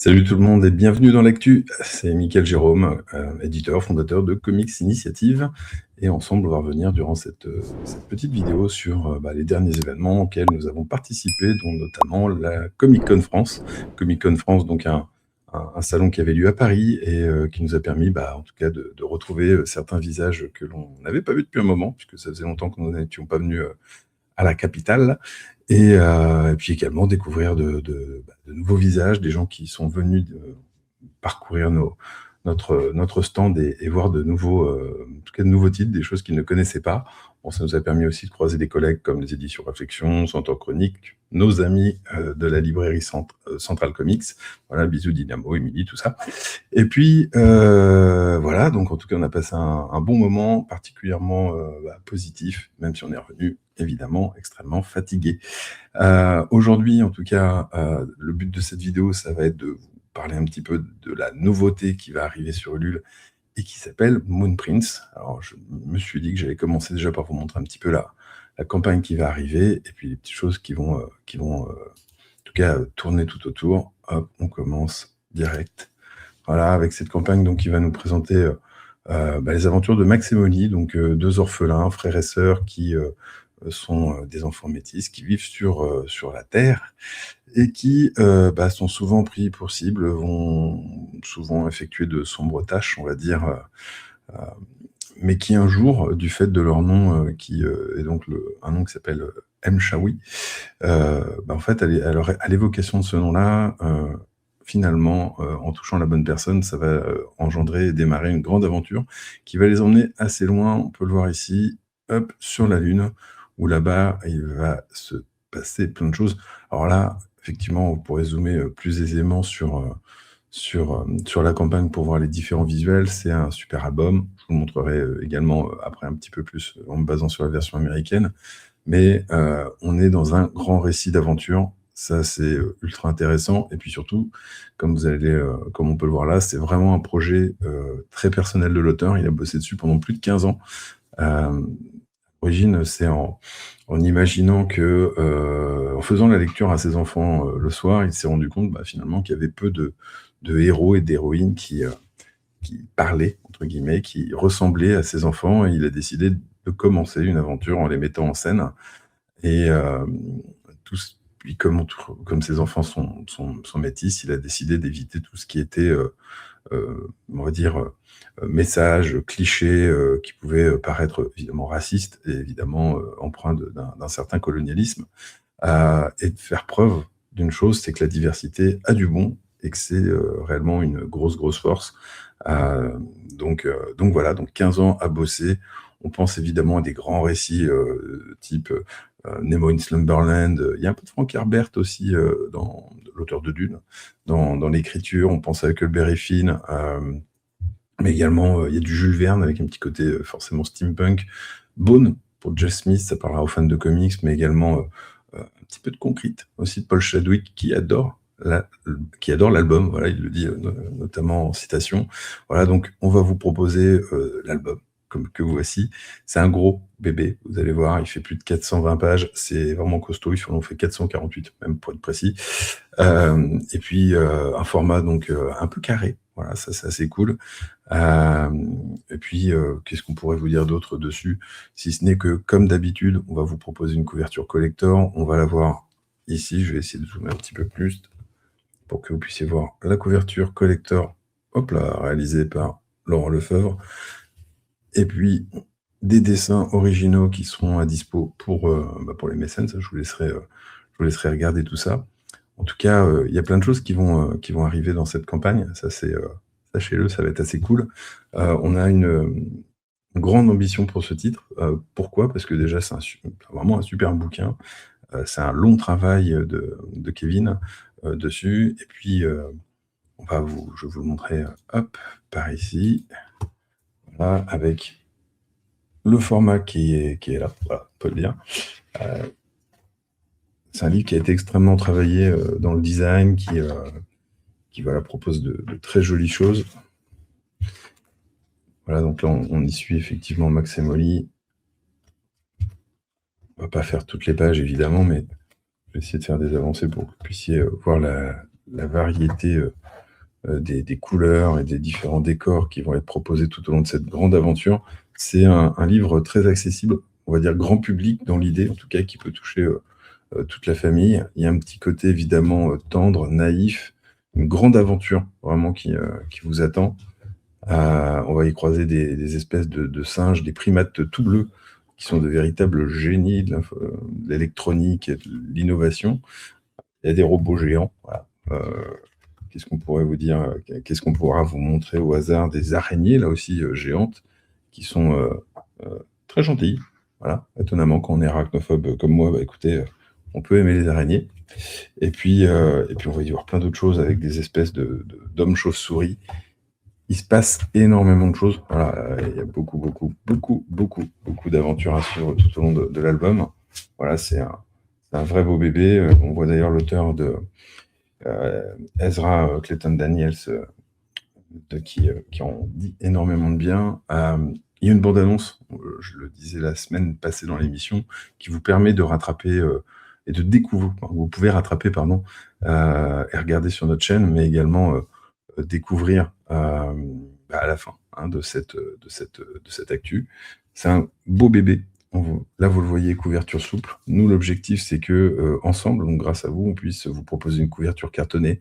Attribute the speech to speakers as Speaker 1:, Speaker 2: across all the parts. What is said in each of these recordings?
Speaker 1: Salut tout le monde et bienvenue dans l'actu. C'est Mickaël Jérôme, éditeur, fondateur de Comics Initiative et ensemble on va revenir durant cette petite vidéo sur, les derniers événements auxquels nous avons participé, dont notamment la Comic Con France. Comic Con France, donc un salon qui avait lieu à Paris et qui nous a permis, en tout cas de retrouver, certains visages que l'on n'avait pas vus depuis un moment, puisque ça faisait longtemps que nous n'étions pas venus, à la capitale et puis également découvrir de nouveaux visages, des gens qui sont venus parcourir notre stand et voir de nouveaux, en tout cas de nouveaux titres, des choses qu'ils ne connaissaient pas. Bon, ça nous a permis aussi de croiser des collègues comme les éditions Réflexion, Centaure Chronique, nos amis de la librairie Centrale Comics. Voilà, bisous Dynamo, Émilie, tout ça. Et puis, voilà, donc en tout cas, on a passé un bon moment, particulièrement positif, même si on est revenu, évidemment, extrêmement fatigué. Aujourd'hui, en tout cas, le but de cette vidéo, ça va être de vous parler un petit peu de la nouveauté qui va arriver sur Ulule et qui s'appelle Moon Prince. Alors, je me suis dit que j'allais commencer déjà par vous montrer un petit peu la campagne qui va arriver et puis les petites choses qui vont en tout cas, tourner tout autour. Hop, on commence direct. Voilà, avec cette campagne donc, qui va nous présenter les aventures de Max et Molly, donc deux orphelins, frères et sœurs qui sont des enfants métis, qui vivent sur la Terre et qui sont souvent pris pour cible, vont souvent effectuer de sombres tâches, on va dire, mais qui un jour, du fait de leur nom, qui est donc un nom qui s'appelle Mchaoui, en fait, à l'évocation de ce nom-là, finalement, en touchant la bonne personne, ça va engendrer et démarrer une grande aventure qui va les emmener assez loin. On peut le voir ici, hop, sur la Lune, où là-bas, il va se passer plein de choses. Alors là, effectivement, vous pourrez zoomer plus aisément sur la campagne pour voir les différents visuels. C'est un super album. Je vous le montrerai également après un petit peu plus en me basant sur la version américaine. Mais on est dans un grand récit d'aventure. Ça, c'est ultra intéressant. Et puis surtout, comme on peut le voir là, c'est vraiment un projet très personnel de l'auteur. Il a bossé dessus pendant plus de 15 ans. L'origine, c'est en imaginant que, en faisant la lecture à ses enfants le soir, il s'est rendu compte finalement qu'il y avait peu de héros et d'héroïnes qui parlaient, entre guillemets, qui ressemblaient à ses enfants. Et il a décidé de commencer une aventure en les mettant en scène. Et puis comme ses enfants sont métis, il a décidé d'éviter tout ce qui était, on va dire, messages, clichés qui pouvaient paraître évidemment racistes et évidemment empreints d'un certain colonialisme, et de faire preuve d'une chose, c'est que la diversité a du bon et que c'est réellement une grosse force. Donc voilà, donc 15 ans à bosser. On pense évidemment à des grands récits type Nemo in Slumberland. Il y a un peu de Frank Herbert aussi, dans l'auteur de Dune, dans l'écriture. On pense à Huckleberry Finn, mais également il y a du Jules Verne avec un petit côté forcément steampunk. Bone pour Jeff Smith, ça parlera aux fans de comics, mais également un petit peu de Concrete aussi de Paul Chadwick qui adore l'album. Voilà, il le dit notamment en citation. Voilà, donc on va vous proposer l'album que voici. C'est un gros bébé, vous allez voir, il fait plus de 420 pages, c'est vraiment costaud, il en fait 448 même pour être précis. Et puis un format donc un peu carré, voilà, ça c'est assez cool. Et puis qu'est-ce qu'on pourrait vous dire d'autre dessus, si ce n'est que comme d'habitude, on va vous proposer une couverture collector. On va la voir ici, je vais essayer de zoomer un petit peu plus pour que vous puissiez voir la couverture collector, hop là, réalisée par Laurent Lefebvre. Et puis, des dessins originaux qui seront à dispo pour les mécènes. Ça, je vous laisserai regarder tout ça. En tout cas, il y a plein de choses qui vont arriver dans cette campagne. Ça, sachez-le, ça va être assez cool. On a une grande ambition pour ce titre. Pourquoi? Parce que déjà, c'est vraiment un super bouquin. C'est un long travail de Kevin dessus. Et puis, je vais vous le montrer, hop, par ici. Voilà, avec le format qui est là, voilà, on peut le dire. C'est un livre qui a été extrêmement travaillé dans le design, qui voilà, propose de très jolies choses. Voilà, donc là, on y suit effectivement Max et Molly. On va pas faire toutes les pages, évidemment, mais je vais essayer de faire des avancées pour que vous puissiez voir la variété des couleurs et des différents décors qui vont être proposés tout au long de cette grande aventure. C'est un livre très accessible, on va dire grand public dans l'idée, en tout cas, qui peut toucher, toute la famille. Il y a un petit côté évidemment, tendre, naïf, une grande aventure vraiment qui vous attend. On va y croiser des espèces de singes, des primates tout bleus, qui sont de véritables génies de l'électronique et de l'innovation. Il y a des robots géants, voilà. Qu'est-ce qu'on pourrait vous dire? Qu'est-ce qu'on pourra vous montrer au hasard? Des araignées, là aussi, géantes, qui sont, très gentilles. Voilà, étonnamment, quand on est arachnophobe comme moi, bah, écoutez, on peut aimer les araignées. Et puis on va y voir plein d'autres choses avec des espèces d'hommes chauves-souris. Il se passe énormément de choses. Voilà, il y a beaucoup, beaucoup, beaucoup, beaucoup, beaucoup d'aventures à suivre tout au long de l'album. Voilà, c'est un vrai beau bébé. On voit d'ailleurs l'auteur de Ezra Clayton Daniels, qui en dit énormément de bien. Il y a une bande-annonce, je le disais la semaine passée dans l'émission, qui vous permet de rattraper et de découvrir. Vous pouvez rattraper, pardon, et regarder sur notre chaîne, mais également découvrir à la fin de cette actu. C'est un beau bébé. Là, vous le voyez, couverture souple. Nous, l'objectif, c'est que ensemble, donc grâce à vous, on puisse vous proposer une couverture cartonnée,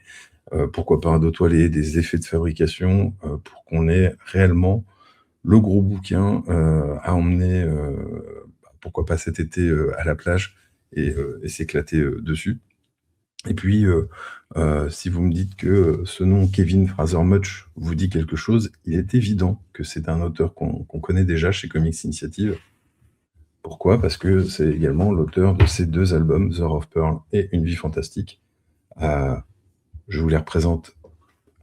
Speaker 1: pourquoi pas un dos toilé, des effets de fabrication, pour qu'on ait réellement le gros bouquin à emmener, pourquoi pas cet été, à la plage et s'éclater dessus. Et puis, si vous me dites que ce nom Kevin Fraser Much vous dit quelque chose, il est évident que c'est un auteur qu'on connaît déjà chez Comics Initiative. Pourquoi? Parce que c'est également l'auteur de ces 2 albums, The Heart of Pearl et Une vie fantastique. Je vous les représente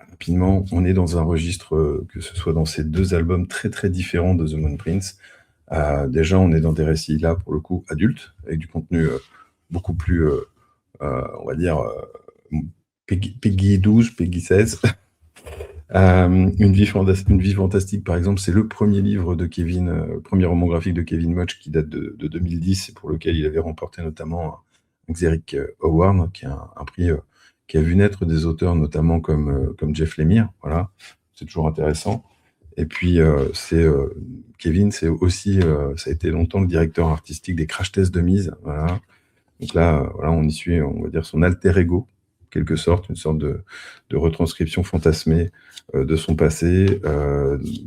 Speaker 1: rapidement. On est dans un registre, que ce soit dans ces 2 albums très, très différents de The Moon Prince. Déjà, on est dans des récits, là, pour le coup, adultes, avec du contenu beaucoup plus, on va dire, Peggy 12, Peggy 16. Une vie fantastique, par exemple, c'est le premier livre de Kevin, premier roman graphique de Kevin Mudge, qui date de 2010, et pour lequel il avait remporté notamment un Xeric Award, qui est un prix qui a vu naître des auteurs notamment comme Jeff Lemire. Voilà, c'est toujours intéressant. Et puis Kevin, c'est aussi, ça a été longtemps le directeur artistique des Crash Tests de Mise. Voilà. Donc là, voilà, on y suit, on va dire, son alter ego, quelque sorte, une sorte de retranscription fantasmée de son passé.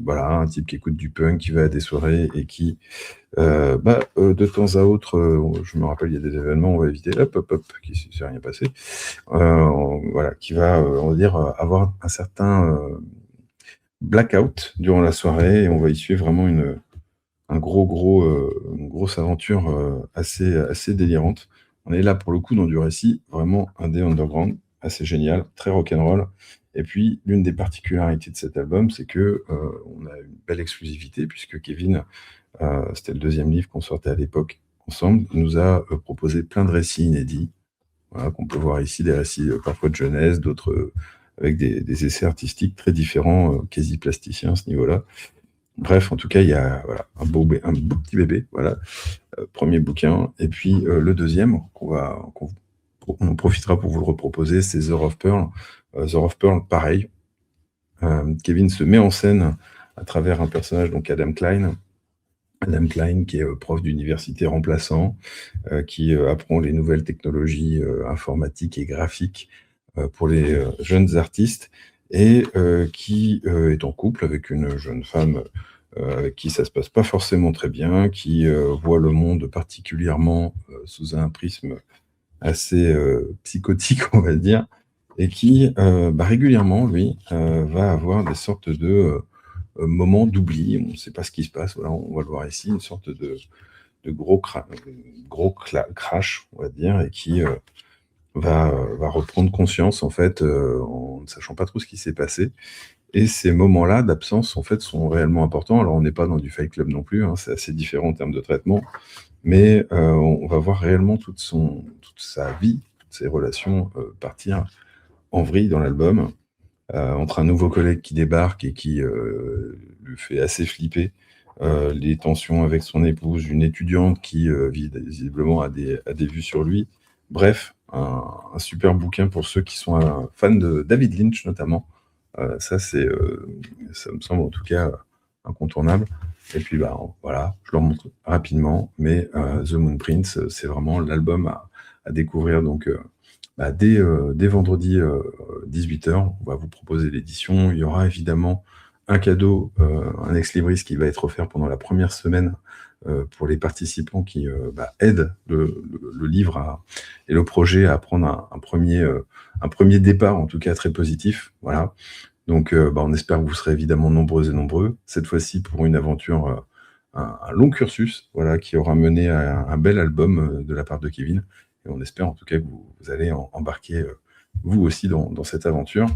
Speaker 1: Voilà, un type qui écoute du punk, qui va à des soirées et qui, de temps à autre, je me rappelle, il y a des événements, on va éviter, hop, hop, hop, qui ne s'est rien passé. Voilà, qui va, on va dire, avoir un certain blackout durant la soirée, et on va y suivre vraiment une grosse aventure assez délirante. On est là, pour le coup, dans du récit vraiment indé underground, assez génial, très rock'n'roll. Et puis, l'une des particularités de cet album, c'est que on a une belle exclusivité, puisque Kevin, c'était le 2e livre qu'on sortait à l'époque ensemble, nous a proposé plein de récits inédits, voilà, qu'on peut voir ici, des récits parfois de jeunesse, d'autres avec des essais artistiques très différents, quasi plasticiens à ce niveau-là. Bref, en tout cas, il y a voilà, un beau petit bébé, voilà, premier bouquin. Et puis le deuxième, on en profitera pour vous le reproposer, c'est The Heart of Pearl. The Heart of Pearl, pareil. Kevin se met en scène à travers un personnage, donc Adam Klein. Adam Klein, qui est prof d'université remplaçant, qui apprend les nouvelles technologies informatiques et graphiques pour les jeunes artistes, et qui est en couple avec une jeune femme avec qui ça se passe pas forcément très bien, qui voit le monde particulièrement sous un prisme assez psychotique, on va dire, et qui régulièrement, lui, va avoir des sortes de moments d'oubli. On ne sait pas ce qui se passe. Voilà, on va le voir ici, une sorte de gros crash, on va dire, et qui va reprendre conscience, en fait, en ne sachant pas trop ce qui s'est passé. Et ces moments-là d'absence, en fait, sont réellement importants. Alors, on n'est pas dans du Fight Club non plus, hein, c'est assez différent en termes de traitement, mais on va voir réellement toute sa vie, toutes ses relations partir en vrille dans l'album, entre un nouveau collègue qui débarque et qui lui fait assez flipper, les tensions avec son épouse, une étudiante qui visiblement a des vues sur lui. Bref, un super bouquin pour ceux qui sont fans de David Lynch notamment. Ça, ça me semble en tout cas incontournable. Et puis, bah, voilà, je leur montre rapidement, mais The Moon Prince, c'est vraiment l'album à découvrir donc bah, dès vendredi 18h. On va vous proposer l'édition. Il y aura évidemment un cadeau, un ex libris qui va être offert pendant la première semaine pour les participants qui bah, aident le livre et le projet à prendre un premier départ, en tout cas très positif. Voilà. Donc, bah, on espère que vous serez évidemment nombreuses et nombreux. Cette fois-ci pour une aventure, un long cursus, voilà, qui aura mené à un bel album de la part de Kevin. Et on espère en tout cas que vous allez embarquer vous aussi dans cette aventure.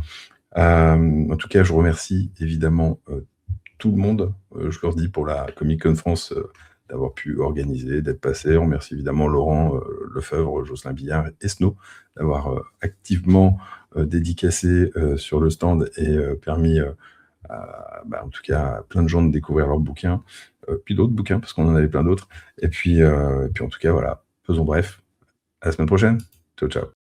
Speaker 1: En tout cas, je remercie évidemment tout le monde. Je leur dis pour la Comic Con France d'avoir pu organiser, d'être passé. On remercie évidemment Laurent Lefebvre, Jocelyn Billard et Snow d'avoir activement dédicacé sur le stand et permis bah, en tout cas à plein de gens de découvrir leurs bouquins, puis d'autres bouquins parce qu'on en avait plein d'autres. Et puis en tout cas voilà, faisons bref. À la semaine prochaine. Ciao ciao.